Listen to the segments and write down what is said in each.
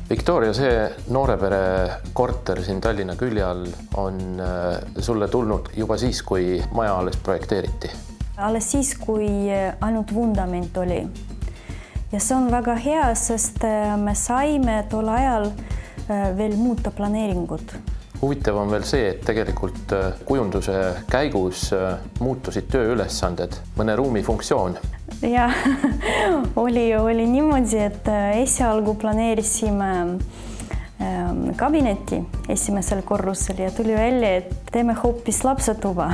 Victoria, see noorepere korter siin Tallinna külje all on sulle tulnud juba siis, kui maja alles projekteeriti? Alles siis, kui ainult vundament oli. Ja see on väga hea, sest me saime tol ajal veel muuta planeeringut. Huvitav on veel see, et tegelikult kujunduse käigus muutusid tööülesanded, mõne ruumi funktsioon. Ja oli niimoodi, et esialgu planeerisime kabinetti esimesel korrusel ja tuli välja, et teeme hoopis lapsetuba.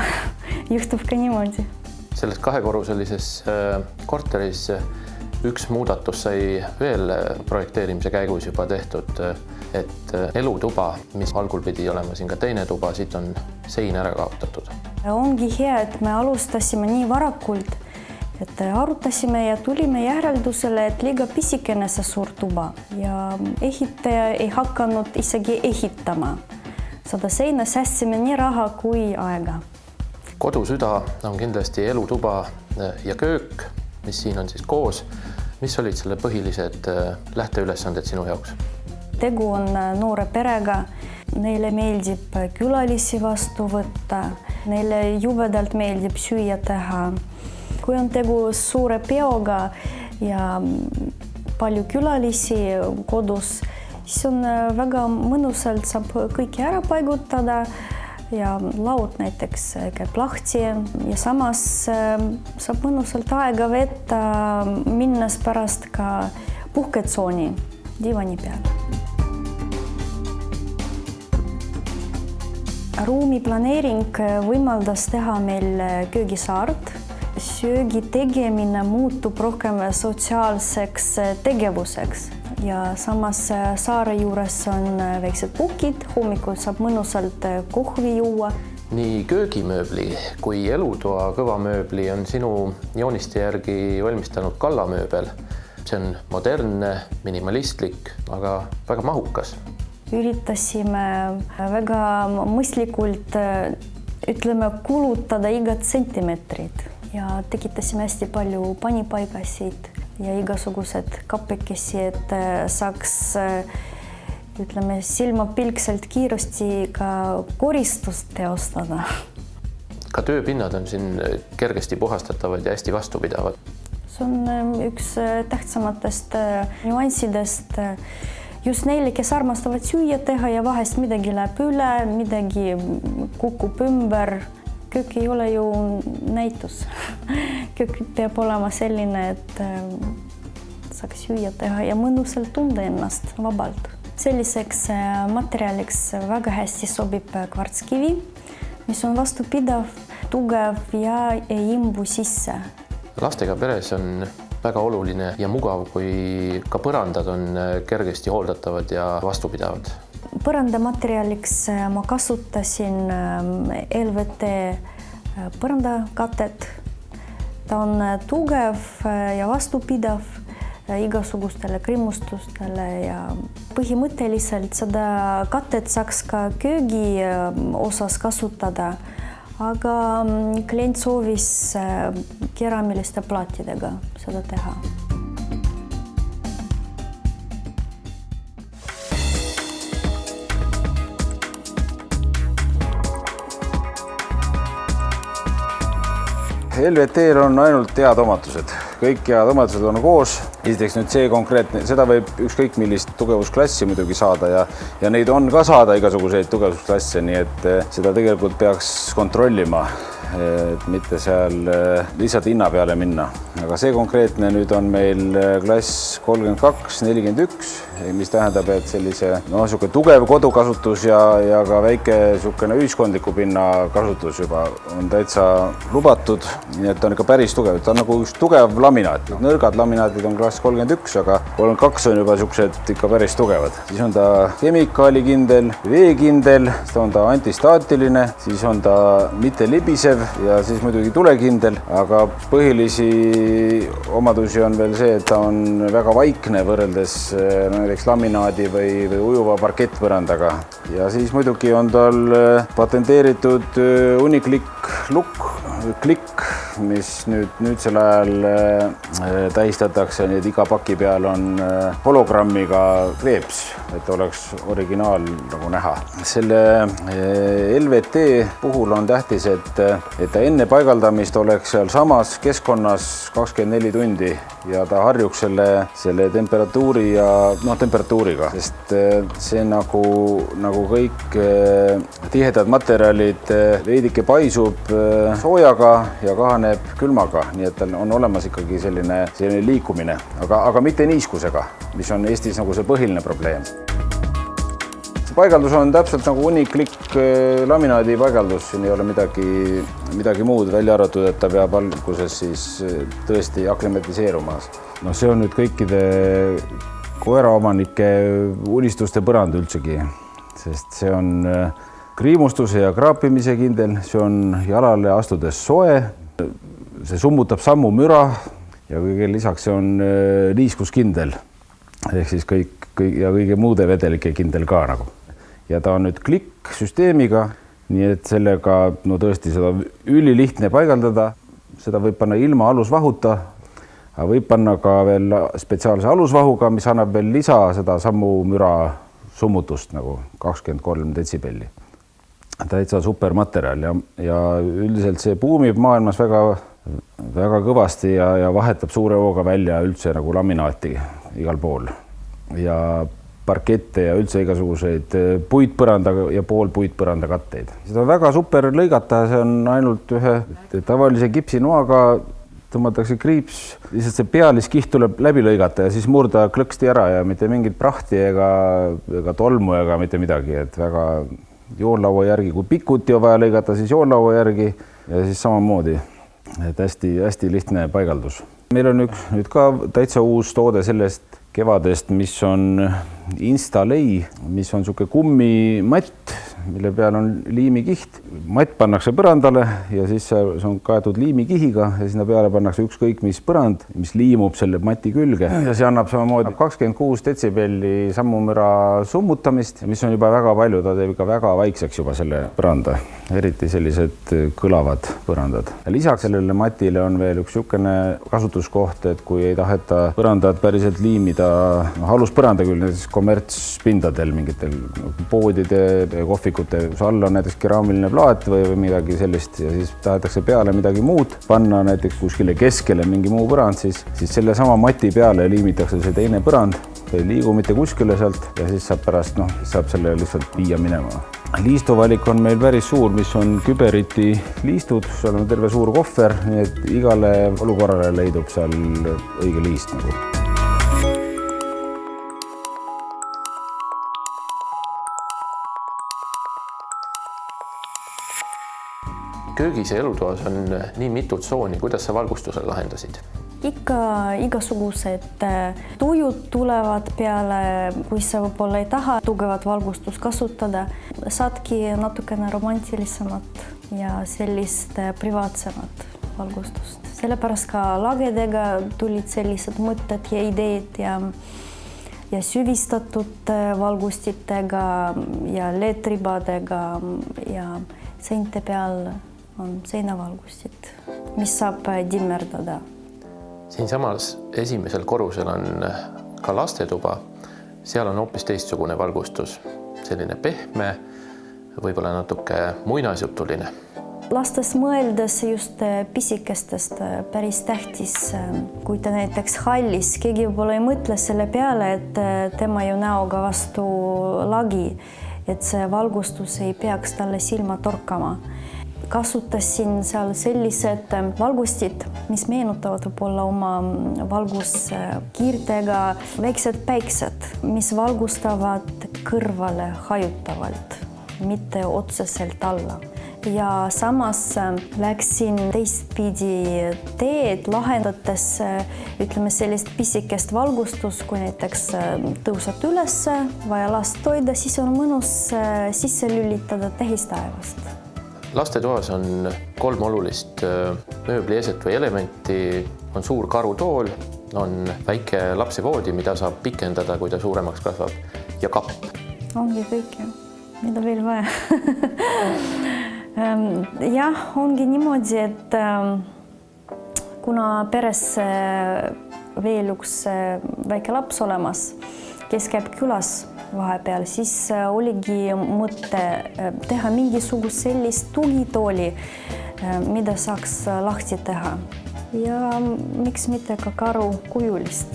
Juhtub ka niimoodi. Selles kahekorruselises korteris üks muudatus sai veel projekteerimise käigus juba tehtud, et elutuba, mis algul pidi olema siin ka teine tuba, siit on sein ära kaotatud. Ongi hea, et me alustasime nii varakult, et arutasime ja tulime järeldusele, et liiga pisikene see suur tuba ja ehitaja ei hakanud isegi ehitama. Seda seina säästsime nii raha kui aega. Kodusüda on kindlasti elutuba ja köök, mis siin on siis koos. Mis olid selle põhilised lähteülesanded sinu jaoks? Tegu on noore perega. Neile meeldib külalisi vastu võtta. Neile jubedalt meeldib süüa teha. Kui on tegu suure peoga ja palju külalisi kodus, siis on väga mõnusalt saab kõiki ära paigutada ja laud näiteks käib lahti ja samas saab mõnusalt aega veeta, minnes pärast ka puhketsooni divani peal. Ruumi planeering võimaldas teha meil köögisaart. Söögi tegemine muutub rohkem sotsiaalseks tegevuseks ja samas saare juures on väiksed pukid, hommikul saab mõnusalt kohvi juua. Nii köögimööbli kui elutoa kõvamööbli on sinu jooniste järgi valmistanud kallamööbel. See on modernne, minimalistlik, aga väga mahukas. Üritasime väga mõistlikult kulutada igat sentimeetrit ja tekitasime hästi palju panipaigasid ja igasugused kappekesi, et saaks silmapilkselt kiiresti ka koristust teostada. Ka tööpinnad on siin kergesti puhastatavad ja hästi vastupidavad. See on üks tähtsamatest nüanssidest just neile, kes armastavad süüa teha ja vahest midagi läheb üle, midagi kukub ümber. Köök ei ole ju näitus. Köök peab olema selline, et saaks süüa teha ja mõnusalt tunda ennast vabalt. Selliseks materjaliks väga hästi sobib kvartskivi, mis on vastupidav, tugev ja ei imbu sisse. Lastega peres on väga oluline ja mugav, kui ka põrandad on kergesti hooldatavad ja vastupidavad. Põrandamaterjaliks ma kasutasin LVT põrandakatet. Ta on tugev ja vastupidav igasugustele krimustustele ja põhimõtteliselt seda katet saaks ka köögi osas kasutada, aga klient soovis keraamiliste plaatidega seda teha. LVT-l on ainult head omadused. Kõik head omadused on koos. Esiteks nüüd see konkreetne, seda võib ükskõik millist tugevusklassi muidugi saada ja neid on ka saada igasuguseid tugevusklasse, nii et seda tegelikult peaks kontrollima, et mitte seal lihtsalt hinna peale minna. Aga see konkreetne nüüd on meil klass 32-41, mis tähendab, et sellise tugev kodukasutus ja ka väike ühiskondliku pinna kasutus juba on täitsa lubatud. Nii et ta on ikka päris tugev. Ta on nagu üks tugev laminaat. Nõrgad laminaatid on klass 31, aga 32 on juba siuksed ikka päris tugevad. Siis on ta kemikaalikindel, veekindel, siis on ta antistaatiline, siis on ta mitte libisev ja siis muidugi tulekindel, aga põhilisi omadusi on veel see, et ta on väga vaikne võrreldes näiteks laminaadi või ujuva parkettpõrandaga. Ja siis muidugi on tal patenteeritud uniklikk lukk, klikk, mis nüüdsel ajal tähistatakse, nii et iga paki peal on hologrammiga kreeps, et oleks originaal nagu näha. Selle LVT puhul on tähtis, et ta enne paigaldamist oleks seal samas keskkonnas 24 tundi ja ta harjuks selle temperatuuri ja temperatuuriga, sest see nagu kõik tihedad materjalid veidike paisub soojaga ja kahaneb külmaga, nii et tal on olemas ikkagi selline liikumine, aga mitte niiskusega, mis on Eestis nagu see põhiline probleem. See paigaldus on täpselt nagu uniklikk laminaadi paigaldus, siin ei ole midagi muud välja arvatud, et ta peab alguses siis tõesti aklimatiseeruma. No see on nüüd kõikide koeraomanike unistuste põrand üldsegi, sest see on kriimustuse ja kraapimise kindel, see on jalale astudes soe, see summutab sammu müra ja kõige lisaks see on niiskuskindel, ehk siis kõige muude vedelike kindel ka nagu. Ja ta on nüüd klikksüsteemiga, nii et sellega tõesti seda ülilihtne paigaldada, seda võib panna ilma alusvahuta, aga võib panna ka veel spetsiaalse alusvahuga, mis annab veel lisa seda sammu müra summutust nagu 23 detsibelli. Täitsa supermaterjal ja üldiselt see buumib maailmas väga kõvasti ja vahetab suure hooga välja üldse nagu laminaati igal pool ja parkette ja üldse igasuguseid puitpõranda ja poolpuitpõranda katteid. Seda on väga super lõigata, see on ainult ühe tavalise gipsinoaga tõmmatakse kriips, lihtsalt see pealiskiht tuleb läbi lõigata ja siis murda klõksti ära ja mitte mingit prahti ega tolmu ega mitte midagi, et väga joonlaua järgi, kui pikuti on vaja lõigata, siis joonlaua järgi ja siis samamoodi, et hästi lihtne paigaldus. Meil on nüüd ka täitsa uus toode sellest kevadest, mis on Instalei, mis on niisugune kummimatt, mille peal on liimikiht. Matt pannakse põrandale ja siis see on kaetud liimikihiga ja sinna peale pannakse ükskõik mis põrand, mis liimub selle mati külge ja see annab samamoodi 26 detsibelli sammumüra summutamist, mis on juba väga palju, ta teeb ikka väga vaikseks juba selle põranda, eriti sellised kõlavad põrandad. Ja lisaks sellele matile on veel üks niisugune kasutuskoht, et kui ei taheta põrandat päriselt liimida aluspõranda küll, näiteks kommertspindadel, mingitel poodide, kohvikute all on näiteks keraamiline plaat või midagi sellist ja siis tahetakse peale midagi muud, panna näiteks kuskile keskele mingi muu põrand, siis selle sama mati peale liimitakse see teine põrand, ei liigu mitte kuskile sealt ja siis saab pärast, saab selle lihtsalt viia minema. Liistuvalik on meil päris suur, mis on Küberiti liistud, seal on terve suur kohver, nii et igale olukorrale leidub seal õige liist nagu. Köögis ja elutoas on nii mitu tsooni, kuidas sa valgustusel lahendasid? Ikka igasugused tujud tulevad peale, kui sa võib-olla ei taha tugevat valgustust kasutada, saadki natukene romantilisemat ja sellist privaatsemat valgustust. Sellepärast ka lagedega tulid sellised mõtted ja ideed ja süvistatud valgustitega ja LED-ribadega ja seinte peal on seinavalgustit, mis saab dimmerdada. Siinsamas esimesel korrusel on ka lastetuba, seal on hoopis teistsugune valgustus, selline pehme, võib-olla natuke muinasjutuline. Lastes mõeldes just pisikestest päris tähtis, kui ta näiteks hallis, keegi võib-olla ei mõtle selle peale, et tema ju näoga vastu lagi, et see valgustus ei peaks talle silma torkama. Kasutasin seal sellised valgustid, mis meenutavad võib-olla oma valguskiirtega väiksed päiksed, mis valgustavad kõrvale hajutavalt, mitte otseselt alla. Ja samas läksin teistpidi teed, lahendades ütleme sellist pisikest valgustust, kui näiteks tõusad üles, vaja last toida, siis on mõnus sisse lülitada tehistaevast. Lastetoas on 3 olulist mööblieset või elementi, on suur karutool, on väike lapsevoodi, mida saab pikendada, kui ta suuremaks kasvab, ja kapp. Ongi kõik, mida veel vaja. Jah, ongi niimoodi, et kuna peres veel üks väike laps olemas, kes käib külas vahepeal, siis oligi mõte teha mingisugust sellist tugitooli, mida saaks lahti teha. Ja miks mitte ka karukujulist.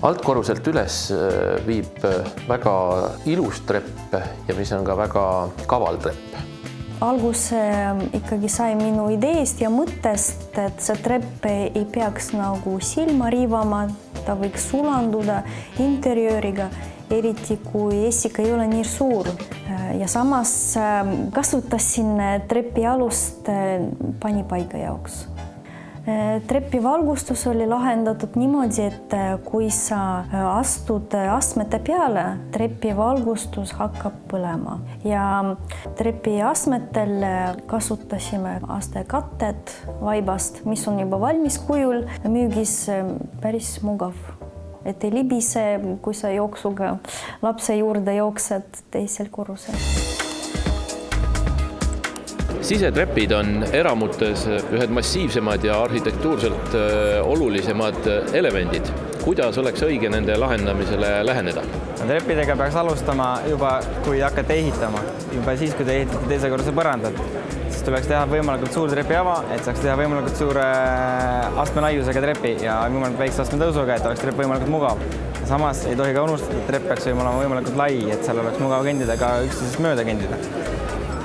Altkorruselt üles viib väga ilus trepp ja mis on ka väga kaval trepp. Alguse ikkagi sai minu ideest ja mõttest, et see trepp ei peaks nagu silma riivama, ta võiks sulanduda interjööriga, eriti kui essika ei ole nii suur. Ja samas kasutasin trepi alust panipaiga jaoks. Trepi valgustus oli lahendatud niimoodi, et kui sa astud astmete peale, trepi valgustus hakkab põlema. Ja trepi astmetel kasutasime astekatted vaibast, mis on juba valmis kujul, müügis päris mugav. Et ei libise, kui sa jooksuga lapse juurde jooksed teisel korrusel. Sisetrepid on eramutes ühed massiivsemad ja arhitektuurselt olulisemad elemendid. Kuidas oleks õige nende lahendamisele läheneda? Treppidega peaks alustama juba, kui hakkate ehitama. Juba siis, kui te ehitate teise korruse põrandat. Siis tuleks teha võimalikult suur trepiava, et saaks teha võimalikult suure astmelaiusega trepi ja võimalikult väikse astmetõusuga, et oleks trepp võimalikult mugav. Samas ei tohi ka unustada, et trepp peaks olema võimalikult lai, et seal oleks mugav kõndida ka üksteisest mööda kõndida.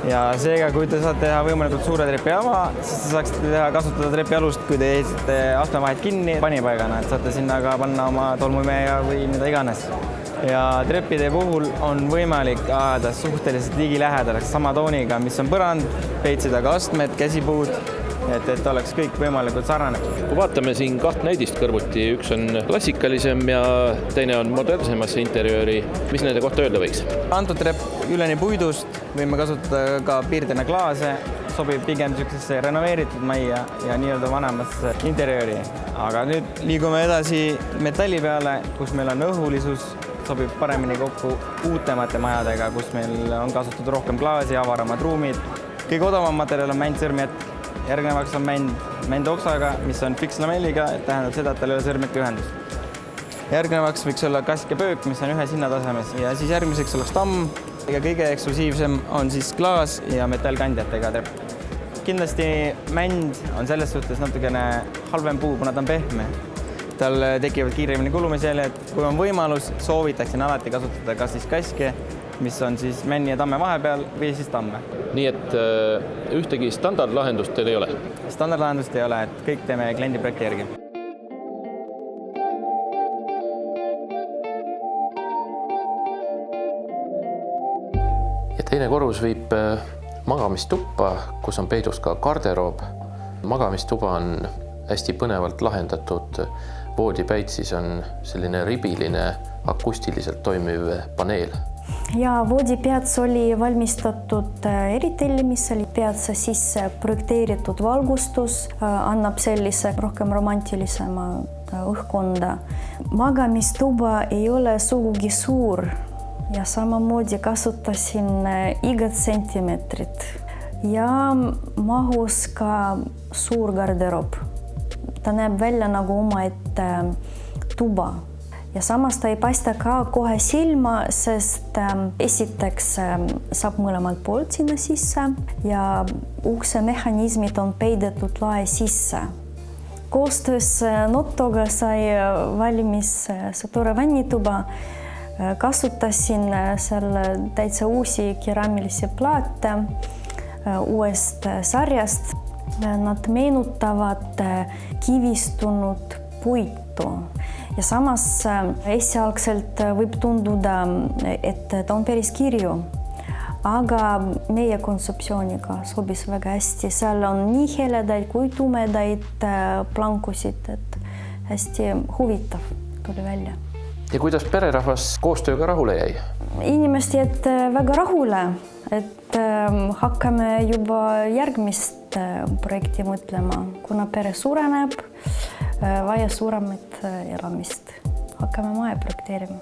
Ja seega, kui te saate teha võimalikult suure trepiava, siis te saaksite kasutada trepi alust, kui te ehitate astmevahed kinni panipaigana, et saate sinna ka panna oma tolmuimeja või mida iganes. Ja treppide puhul on võimalik ajada suhteliselt ligilähedalt sama tooniga, mis on põrand, peitsida ka astmed, käsipuud, et oleks kõik võimalikult sarnane. Kui vaatame siin kaht näidist kõrvuti, üks on klassikalisem ja teine on modernsemasse interjööri, mis nende kohta öelda võiks? Antud trepp üleni puidust, võime kasutada ka piirdena klaase, sobib pigem sellisesse renoveeritud majja ja nii-öelda vanemasse interjööri. Aga nüüd liigume edasi metalli peale, kus meil on õhulisus, sobib paremini kokku uutemate majadega, kus meil on kasutatud rohkem klaasi, avaramad ruumid. Kõige odavam materjal on mänd-sõrmjät, järgnevaks on mänd oksaga, mis on fikslamelliga, et tähendab seda, et tal ei ole sõrmjätki ühendus. Järgnevaks võiks olla kask ja pöök, mis on ühes hinnatasemes ja siis järgmiseks oleks tamm ja kõige eksklusiivsem on siis klaas ja metallkandjatega trepp. Kindlasti mänd on selles suhtes natukene halvem puu, kuna ta on pehme. Tal tekivad kiiremini kulumisjäljed. Kui on võimalus, soovitaksin alati kasutada kas siis kaske, mis on siis männi ja tamme vahepeal või siis tamme. Nii et ühtegi standardlahendust teil ei ole? Standardlahendust ei ole, et kõik teeme kliendi projekti järgi. Ja teine korrus viib magamistuppa, kus on peidus ka garderoob. Magamistuba on hästi põnevalt lahendatud. Voodipäitsis on selline ribiline akustiliselt toimiv paneel. Ja voodipeats oli valmistatud eritellimisel. Peatsa sisse projekteeritud valgustus annab sellise rohkem romantilisema õhkkonda. Magamistuba ei ole sugugi suur ja samamoodi kasutasin igat sentimeetrit. Ja mahus ka suur garderoob. Ta näeb välja nagu omaette tuba. Ja samas ta ei paista ka kohe silma, sest esiteks saab mõlemalt poolt sinna sisse ja ukse mehhanismid on peidetud lae sisse. Koostöös Nottoga sai valmis see tore vannituba. Kasutasin seal täitsa uusi keraamilisi plaate uuest sarjast. Nad meenutavad kivistunud puitu. Ja samas esialgselt võib tunduda, et ta on päris kirju, aga meie kontseptsiooniga sobis väga hästi. Seal on nii heledaid kui tumedaid plankusid, et hästi huvitav tuli välja. Ja kuidas pererahvas koostööga rahule jäi? Inimesed jäid väga rahule, et hakkame juba järgmist projekti mõtlema, kuna pere suureneb, vaja suuremat elamist. Hakkame maja projekteerima.